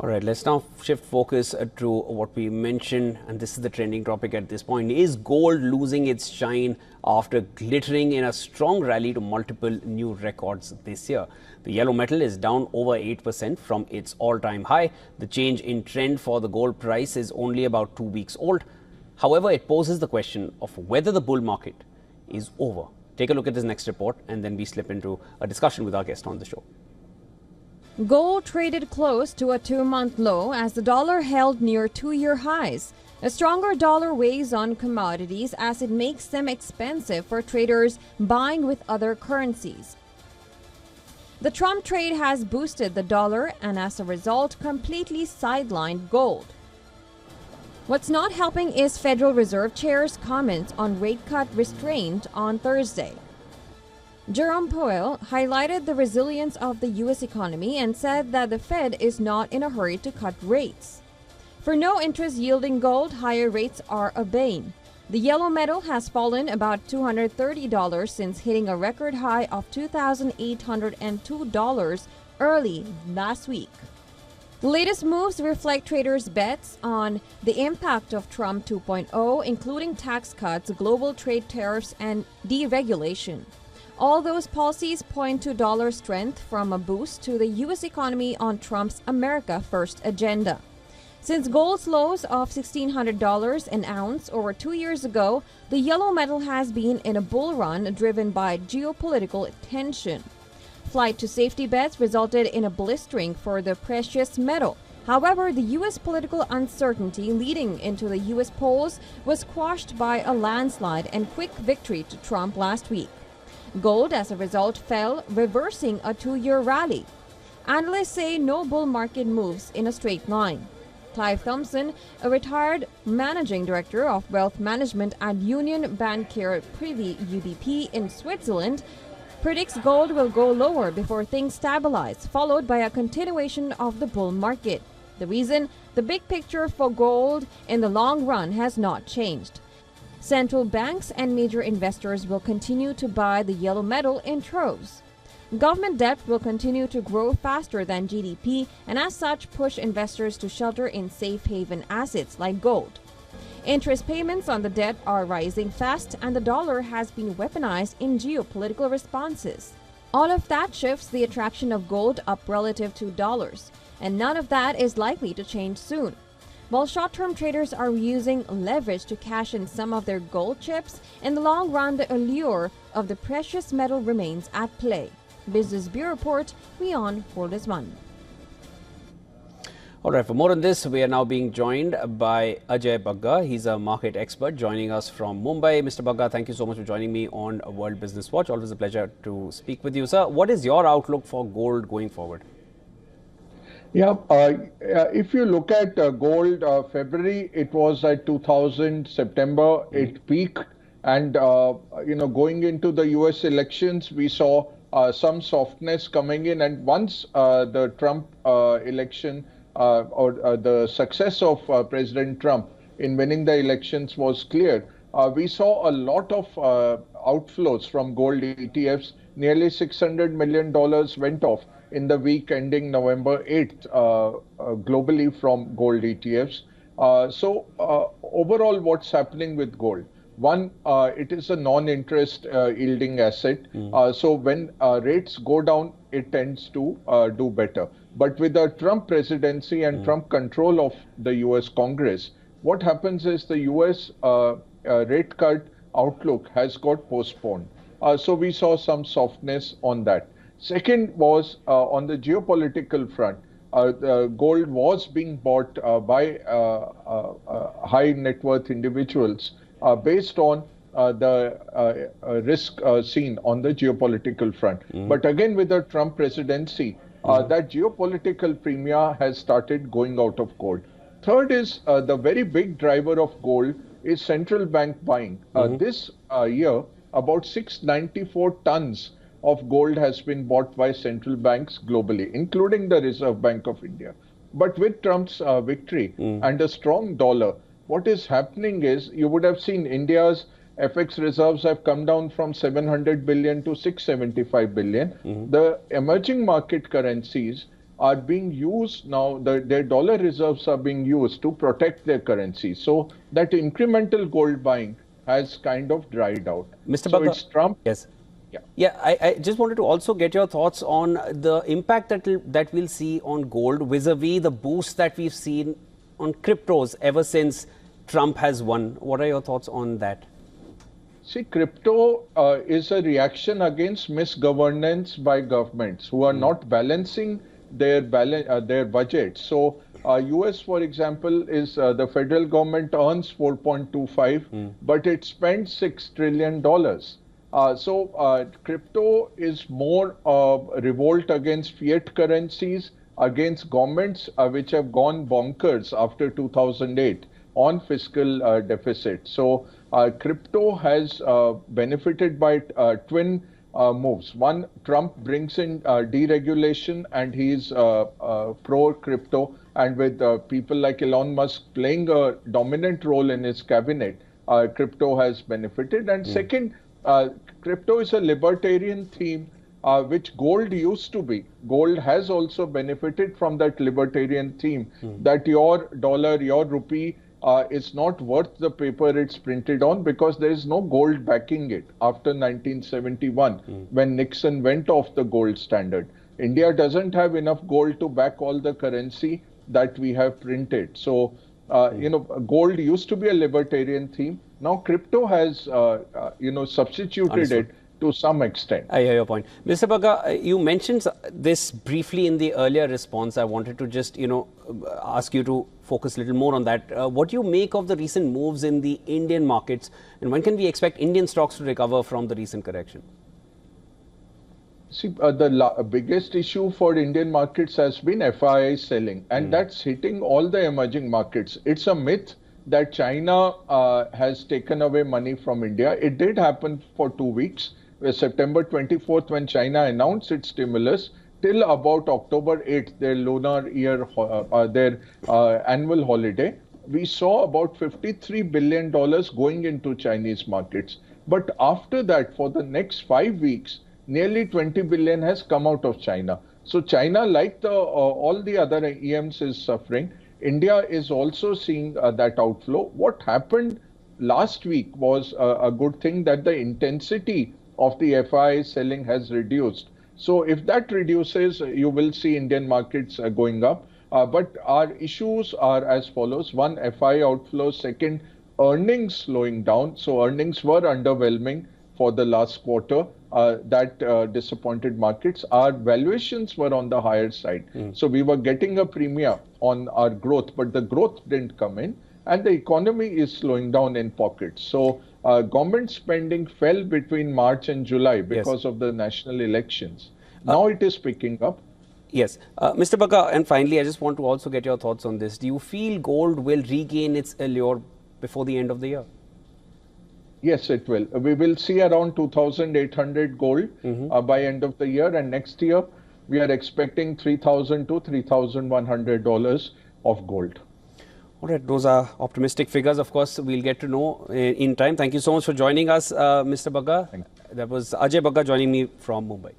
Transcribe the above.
All right, let's now shift focus to what we mentioned, and this is the trending topic at this point. Is gold losing its shine after glittering in a strong rally to multiple new records this year? The yellow metal is down over 8% from its all-time high. The change in trend for the gold price is only about 2 weeks old. However, it poses the question of whether the bull market is over. Take a look at this next report, and then we slip into a discussion with our guest on the show. Gold traded close to a 2-month low as the dollar held near 2-year highs. A stronger dollar weighs on commodities as it makes them expensive for traders buying with other currencies. The Trump trade has boosted the dollar and as a result completely sidelined gold. What's not helping is Federal Reserve Chair's comments on rate cut restraint on Thursday. Jerome Powell highlighted the resilience of the U.S. economy and said that the Fed is not in a hurry to cut rates. For no interest yielding gold, higher rates are a bane. The yellow metal has fallen about $230 since hitting a record high of $2,802 early last week. The latest moves reflect traders' bets on the impact of Trump 2.0, including tax cuts, global trade tariffs, and deregulation. All those policies point to dollar strength from a boost to the U.S. economy on Trump's America First agenda. Since gold's lows of $1,600 an ounce over 2 years ago, the yellow metal has been in a bull run driven by geopolitical tension. Flight to safety bets resulted in a blistering for the precious metal. However, the U.S. political uncertainty leading into the U.S. polls was quashed by a landslide and quick victory to Trump last week. Gold, as a result, fell, reversing a 2-year rally. Analysts say no bull market moves in a straight line. Clive Thompson, a retired managing director of wealth management at Union Bankier Privé UBP in Switzerland, predicts gold will go lower before things stabilize, followed by a continuation of the bull market. The reason? The big picture for gold in the long run has not changed. Central banks and major investors will continue to buy the yellow metal in troves. Government debt will continue to grow faster than GDP and as such push investors to shelter in safe haven assets like gold. Interest payments on the debt are rising fast and the dollar has been weaponized in geopolitical responses. All of that shifts the attraction of gold up relative to dollars, and none of that is likely to change soon. While short-term traders are using leverage to cash in some of their gold chips, in the long run the allure of the precious metal remains at play. Business Bureau Report, WION World is One. All right, for more on this, we are now being joined by Ajay Bagga. He's a market expert joining us from Mumbai. Mr. Bagga, thank you so much for joining me on World Business Watch. Always a pleasure to speak with you, sir. What is your outlook for gold going forward? Yeah, if you look at gold, February, it was at 2000, September, it peaked. And, going into the US elections, we saw some softness coming in. And once the Trump election or the success of President Trump in winning the elections was clear, we saw a lot of outflows from gold ETFs. Nearly $600 million went off in the week ending November 8th globally from gold ETFs. So overall, what's happening with gold? One, it is a non-interest yielding asset. So when rates go down, it tends to do better. But with the Trump presidency and Trump control of the US Congress, what happens is the US rate cut outlook has got postponed. So we saw some softness on that. Second was on the geopolitical front. Gold was being bought by high net worth individuals based on the risk seen on the geopolitical front. But again, with the Trump presidency, that geopolitical premium has started going out of gold. Third is the very big driver of gold is central bank buying. This year, about 694 tons of gold has been bought by central banks globally, including the Reserve Bank of India. But with Trump's victory and a strong dollar, what is happening is, you would have seen India's FX reserves have come down from 700 billion to 675 billion. The emerging market currencies are being used now, their dollar reserves are being used to protect their currency. So that incremental gold buying has kind of dried out. Mr. So Bagga, it's Trump. yes. Yeah. Yeah, I just wanted to also get your thoughts on the impact that we'll see on gold vis-a-vis the boost that we've seen on cryptos ever since Trump has won. What are your thoughts on that? See, crypto is a reaction against misgovernance by governments who are not balancing their budget. So, US, for example, is the federal government earns 4.25, but it spends $6 trillion. Crypto is more revolt against fiat currencies, against governments which have gone bonkers after 2008 on fiscal deficit. So crypto has benefited by twin moves. One, Trump brings in deregulation, and he's pro-crypto, and with people like Elon Musk playing a dominant role in his cabinet, crypto has benefited. And second, crypto is a libertarian theme, which gold used to be. Gold has also benefited from that libertarian theme, that your dollar, your rupee is not worth the paper it's printed on, because there is no gold backing it after 1971, when Nixon went off the gold standard. India doesn't have enough gold to back all the currency that we have printed. So, gold used to be a libertarian theme. Now crypto has, substituted Understood. it to some extent. I hear your point. Mr. Bagga, you mentioned this briefly in the earlier response. I wanted to just, ask you to focus a little more on that. What do you make of the recent moves in the Indian markets, and when can we expect Indian stocks to recover from the recent correction? See, the biggest issue for Indian markets has been FII selling, and that's hitting all the emerging markets. It's a myth that China has taken away money from India. It did happen for 2 weeks. September 24th, when China announced its stimulus, till about October 8th, their lunar year, their annual holiday, we saw about $53 billion going into Chinese markets. But after that, for the next 5 weeks, nearly 20 billion has come out of China. So China, like all the other EMs, is suffering. India is also seeing that outflow. What happened last week was a good thing, that the intensity of the FII selling has reduced. So if that reduces, you will see Indian markets going up. But our issues are as follows. One, FII outflow. Second, earnings slowing down. So earnings were underwhelming for the last quarter. That disappointed markets. Our valuations were on the higher side. So we were getting a premium on our growth, but the growth didn't come in, and the economy is slowing down in pockets. So government spending fell between March and July because of the national elections. Now it is picking up. Yes. Mr. Bagga, and finally, I just want to also get your thoughts on this. Do you feel gold will regain its allure before the end of the year? Yes, it will. We will see around 2,800 gold by end of the year, and next year we are expecting $3,000 to $3,100 of gold. All right, those are optimistic figures. Of course, we'll get to know in time. Thank you so much for joining us, Mr. Bagga. That was Ajay Bagga joining me from Mumbai.